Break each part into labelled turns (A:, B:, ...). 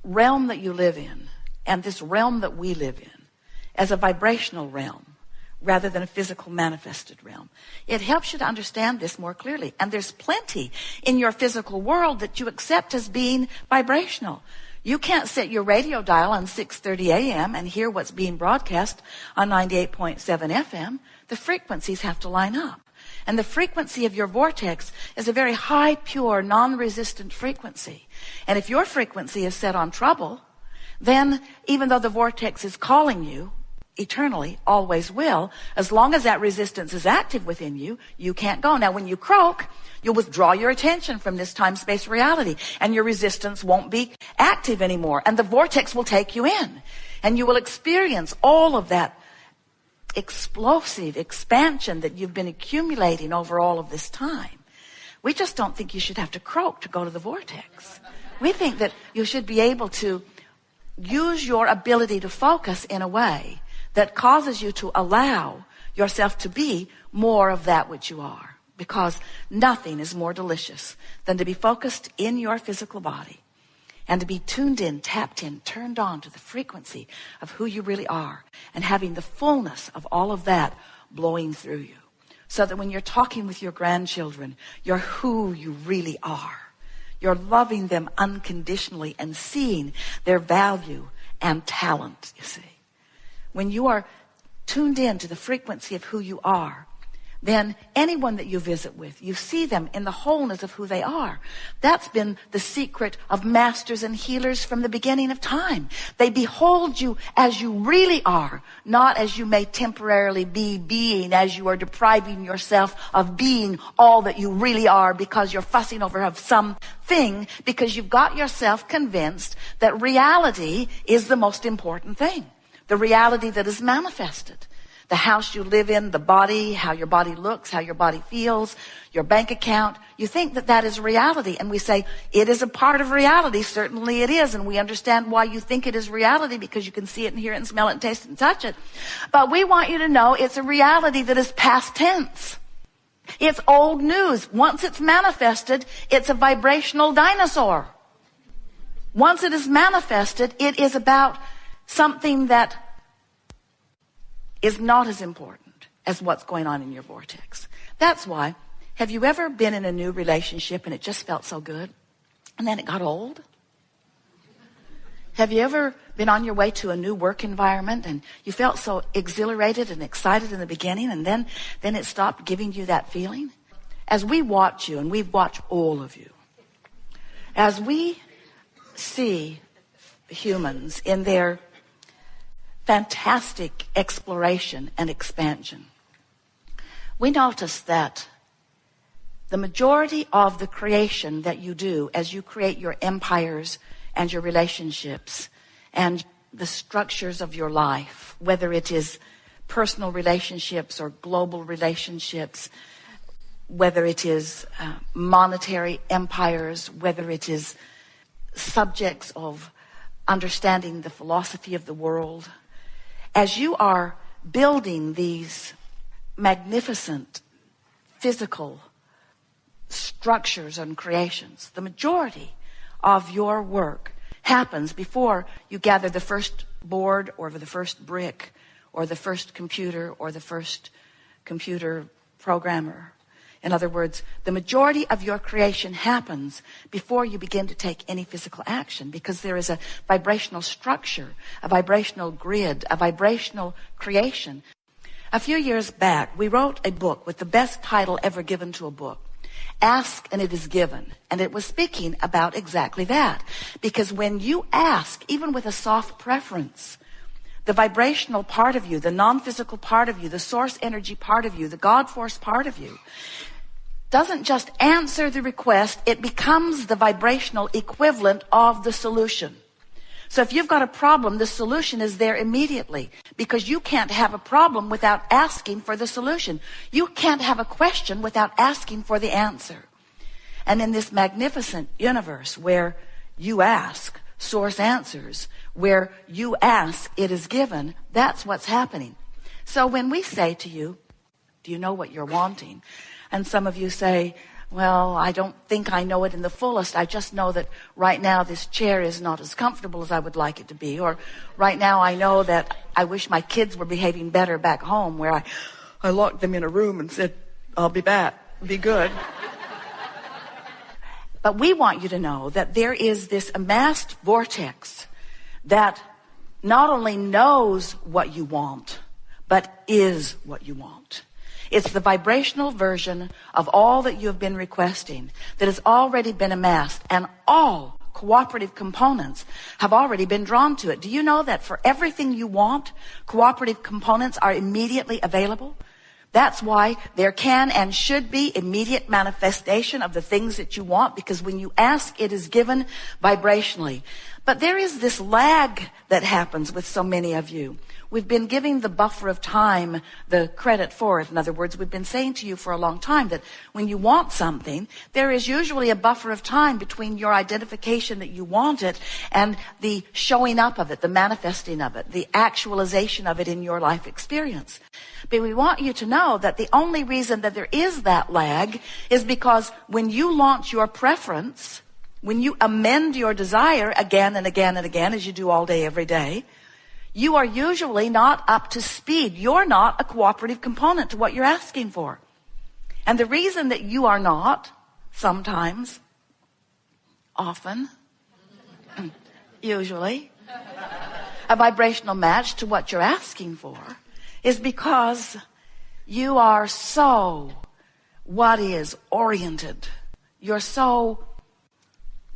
A: realm that you live in and this realm that we live in as a vibrational realm rather than a physical manifested realm. It helps you to understand this more clearly. And there's plenty in your physical world that you accept as being vibrational. You can't set your radio dial on 6:30 a.m. and hear what's being broadcast on 98.7 FM. The frequencies have to line up. And the frequency of your vortex is a very high, pure, non-resistant frequency. And if your frequency is set on trouble, then even though the vortex is calling you, eternally, always will, as long as that resistance is active within you, you can't go. Now, when you croak, you'll withdraw your attention from this time-space reality, and your resistance won't be active anymore, and the vortex will take you in, and you will experience all of that explosive expansion that you've been accumulating over all of this time. We just don't think you should have to croak to go to the vortex. We think that you should be able to use your ability to focus in a way that causes you to allow yourself to be more of that which you are. Because nothing is more delicious than to be focused in your physical body and to be tuned in, tapped in, turned on to the frequency of who you really are and having the fullness of all of that blowing through you. So that when you're talking with your grandchildren, you're who you really are. You're loving them unconditionally and seeing their value and talent, you see. When you are tuned in to the frequency of who you are, then anyone that you visit with, you see them in the wholeness of who they are. That's been the secret of masters and healers from the beginning of time. They behold you as you really are, not as you may temporarily be being, as you are depriving yourself of being all that you really are because you're fussing over something, because you've got yourself convinced that reality is the most important thing. The reality that is manifested. The house you live in, the body, how your body looks, how your body feels, your bank account. You think that that is reality. And we say, it is a part of reality. Certainly it is. And we understand why you think it is reality, because you can see it and hear it and smell it and taste it and touch it. But we want you to know it's a reality that is past tense. It's old news. Once it's manifested, it's a vibrational dinosaur. Once it is manifested, it is about something that is not as important as what's going on in your vortex. That's why, have you ever been in a new relationship and it just felt so good and then it got old? Have you ever been on your way to a new work environment and you felt so exhilarated and excited in the beginning and then it stopped giving you that feeling? As we watch you, and we watch all of you, as we see humans in their fantastic exploration and expansion, we notice that the majority of the creation that you do as you create your empires and your relationships and the structures of your life, whether it is personal relationships or global relationships, whether it is monetary empires, whether it is subjects of understanding the philosophy of the world, as you are building these magnificent physical structures and creations, the majority of your work happens before you gather the first board or the first brick or the first computer or the first computer programmer. In other words, the majority of your creation happens before you begin to take any physical action, because there is a vibrational structure, a vibrational grid, a vibrational creation. A few years back, we wrote a book with the best title ever given to a book, Ask and It Is Given. And it was speaking about exactly that. Because when you ask, even with a soft preference, the vibrational part of you, the non-physical part of you, the source energy part of you, the God force part of you, doesn't just answer the request, it becomes the vibrational equivalent of the solution. So if you've got a problem, the solution is there immediately, because you can't have a problem without asking for the solution. You can't have a question without asking for the answer. And in this magnificent universe where you ask, source answers, where you ask, it is given, that's what's happening. So when we say to you, do you know what you're wanting? And some of you say, Well, I don't think I know it in the fullest. I just know that right now this chair is not as comfortable as I would like it to be. Or right now I know that I wish my kids were behaving better back home, where I locked them in a room and said, I'll be back. Be good. But we want you to know that there is this amassed vortex that not only knows what you want, but is what you want. It's the vibrational version of all that you have been requesting that has already been amassed, and all cooperative components have already been drawn to it. Do you know that for everything you want, cooperative components are immediately available? That's why there can and should be immediate manifestation of the things that you want, because when you ask, it is given vibrationally. But there is this lag that happens with so many of you. We've been giving the buffer of time the credit for it. In other words, we've been saying to you for a long time that when you want something, there is usually a buffer of time between your identification that you want it and the showing up of it, the manifesting of it, the actualization of it in your life experience. But we want you to know that the only reason that there is that lag is because when you launch your preference, when you amend your desire again and again and again, as you do all day, every day, you are usually not up to speed. You're not a cooperative component to what you're asking for. And the reason that you are not, sometimes, often, usually, a vibrational match to what you're asking for is because you are so what is oriented. You're so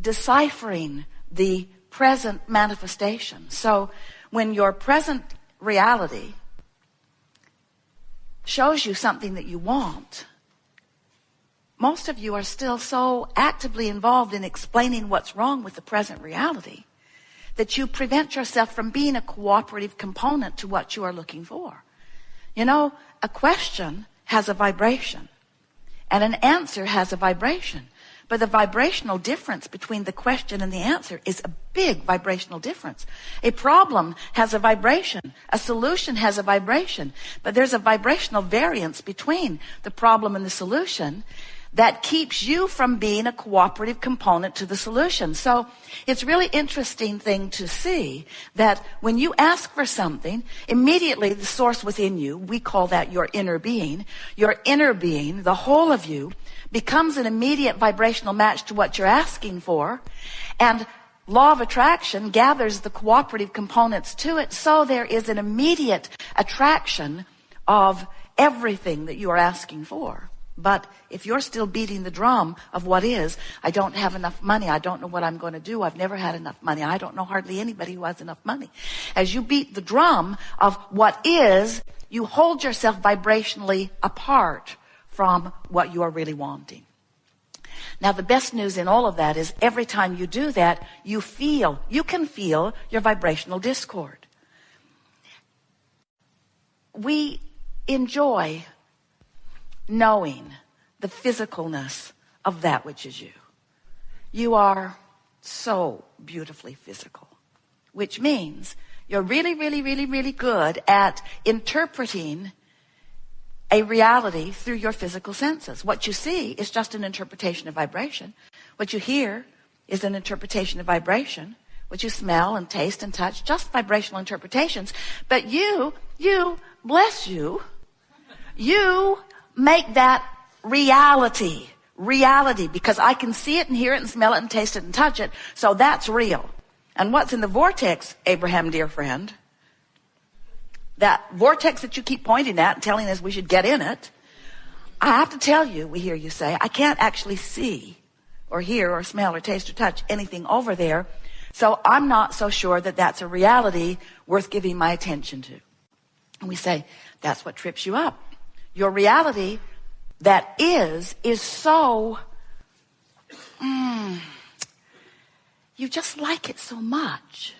A: deciphering the present manifestation. So when your present reality shows you something that you want, most of you are still so actively involved in explaining what's wrong with the present reality that you prevent yourself from being a cooperative component to what you are looking for. You know, a question has a vibration, and an answer has a vibration. But the vibrational difference between the question and the answer is a big vibrational difference. A problem has a vibration. A solution has a vibration. But there's a vibrational variance between the problem and the solution that keeps you from being a cooperative component to the solution. So it's a really interesting thing to see that when you ask for something, immediately the source within you, we call that your inner being, the whole of you, becomes an immediate vibrational match to what you're asking for, and law of attraction gathers the cooperative components to it, so there is an immediate attraction of everything that you are asking for. But if you're still beating the drum of what is, I don't have enough money, I don't know what I'm going to do, I've never had enough money, I don't know hardly anybody who has enough money. As you beat the drum of what is, you hold yourself vibrationally apart from what you are really wanting. Now, the best news in all of that is every time you do that, you can feel your vibrational discord. We enjoy knowing the physicalness of that which is you. You are so beautifully physical, which means you're really, really, really, really good at interpreting a reality through your physical senses. What you see is just an interpretation of vibration. What you hear is an interpretation of vibration. What you smell and taste and touch, just vibrational interpretations. But you bless you, you make that reality, because I can see it and hear it and smell it and taste it and touch it. So that's real. And what's in the vortex, Abraham, dear friend, that vortex that you keep pointing at and telling us we should get in it, I have to tell you, we hear you say, I can't actually see or hear or smell or taste or touch anything over there. So I'm not so sure that that's a reality worth giving my attention to. And we say, that's what trips you up. Your reality that is so, you just like it so much.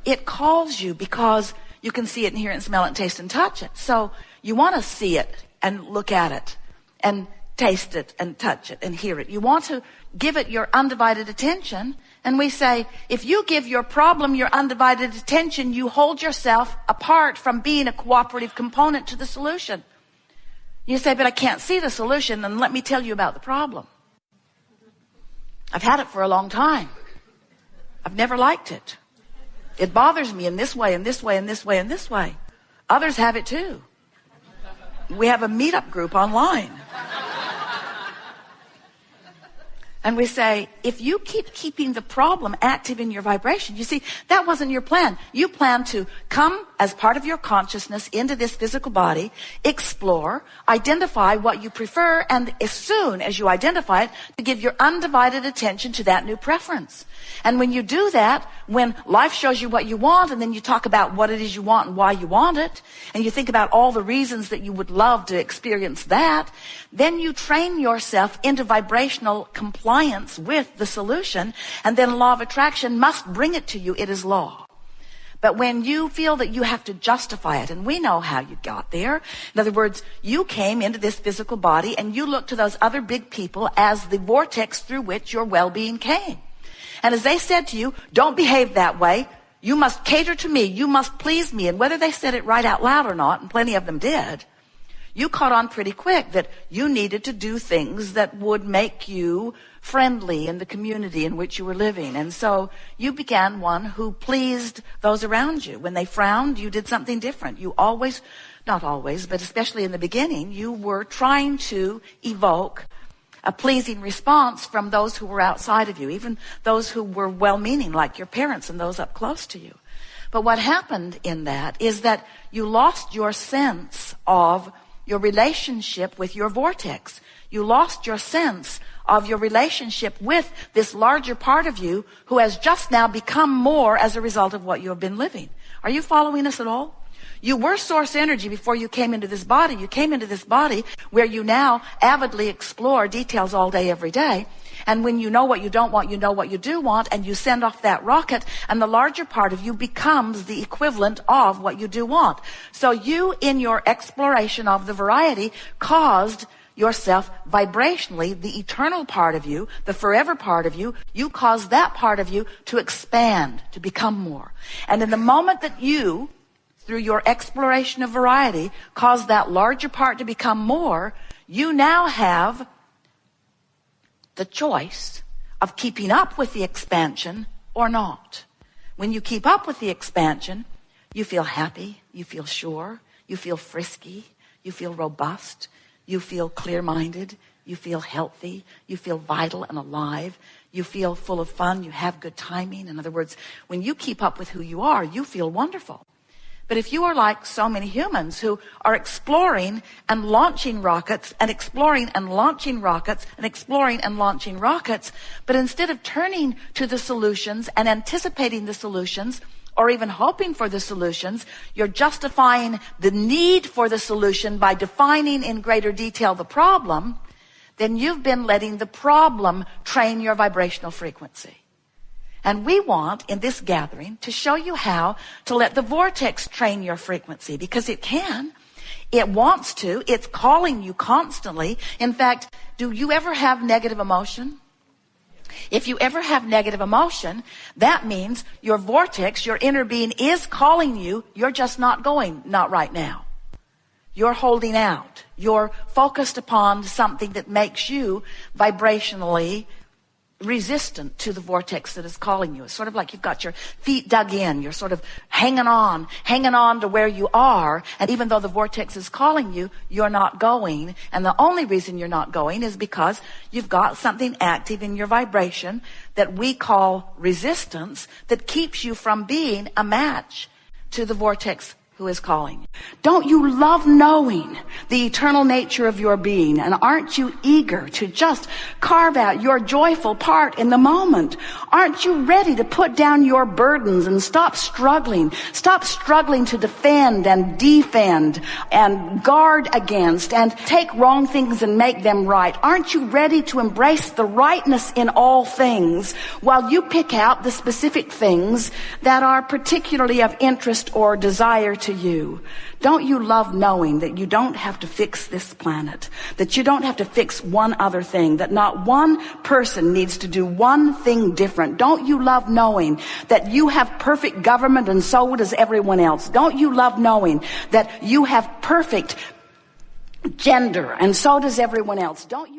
A: It calls you because you can see it and hear it and smell it and taste and touch it. So you want to see it and look at it and taste it and touch it and hear it. You want to give it your undivided attention. And we say, if you give your problem your undivided attention, you hold yourself apart from being a cooperative component to the solution. You say, but I can't see the solution, and let me tell you about the problem. I've had it for a long time. I've never liked it. It bothers me in this way, in this way, in this way, in this way. Others have it too. We have a meetup group online. And we say, if you keep keeping the problem active in your vibration, you see, that wasn't your plan. You planned to come as part of your consciousness into this physical body, explore, identify what you prefer, and as soon as you identify it, to give your undivided attention to that new preference. And when you do that, when life shows you what you want, and then you talk about what it is you want and why you want it, and you think about all the reasons that you would love to experience that, then you train yourself into vibrational compliance with the solution, and then law of attraction must bring it to you. It is law. But when you feel that you have to justify it, and we know how you got there. In other words, you came into this physical body and you looked to those other big people as the vortex through which your well-being came. And as they said to you, don't behave that way. You must cater to me. You must please me. And whether they said it right out loud or not, and plenty of them did, you caught on pretty quick that you needed to do things that would make you friendly in the community in which you were living. And so you began one who pleased those around you. When they frowned, you did something different. You always, not always, but especially in the beginning, you were trying to evoke a pleasing response from those who were outside of you, even those who were well-meaning, like your parents and those up close to you. But what happened in that is that you lost your sense of your relationship with your vortex. You lost your sense of your relationship with this larger part of you who has just now become more as a result of what you have been living. Are you following us at all? You were source energy before you came into this body. You came into this body where you now avidly explore details all day, every day. And when you know what you don't want, you know what you do want, and you send off that rocket, and the larger part of you becomes the equivalent of what you do want. So you, in your exploration of the variety, caused yourself vibrationally, the eternal part of you, the forever part of you, you caused that part of you to expand, to become more. And in the moment that you, through your exploration of variety, cause that larger part to become more, you now have the choice of keeping up with the expansion or not. When you keep up with the expansion, you feel happy, you feel sure, you feel frisky, you feel robust, you feel clear-minded, you feel healthy, you feel vital and alive, you feel full of fun, you have good timing. In other words, when you keep up with who you are, you feel wonderful. But if you are like so many humans who are exploring and launching rockets and exploring and launching rockets and exploring and launching rockets, but instead of turning to the solutions and anticipating the solutions or even hoping for the solutions, you're justifying the need for the solution by defining in greater detail the problem, then you've been letting the problem train your vibrational frequency. And we want, in this gathering, to show you how to let the vortex train your frequency, because it can. It wants to. It's calling you constantly. In fact, do you ever have negative emotion? If you ever have negative emotion, that means your vortex, your inner being, is calling you. You're just not going, not right now. You're holding out. You're focused upon something that makes you vibrationally resistant to the vortex that is calling you. It's sort of like you've got your feet dug in. You're sort of hanging on to where you are. And even though the vortex is calling you, you're not going. And the only reason you're not going is because you've got something active in your vibration that we call resistance that keeps you from being a match to the vortex who is calling you. Don't you love knowing the eternal nature of your being? And aren't you eager to just carve out your joyful part in the moment? Aren't you ready to put down your burdens and stop struggling to defend and defend and guard against and take wrong things and make them right? Aren't you ready to embrace the rightness in all things while you pick out the specific things that are particularly of interest or desire to you? Don't you love knowing that you don't have to fix this planet, that you don't have to fix one other thing, that not one person needs to do one thing different? Don't you love knowing that you have perfect government and so does everyone else? Don't you love knowing that you have perfect
B: gender, and so does everyone else. Don't you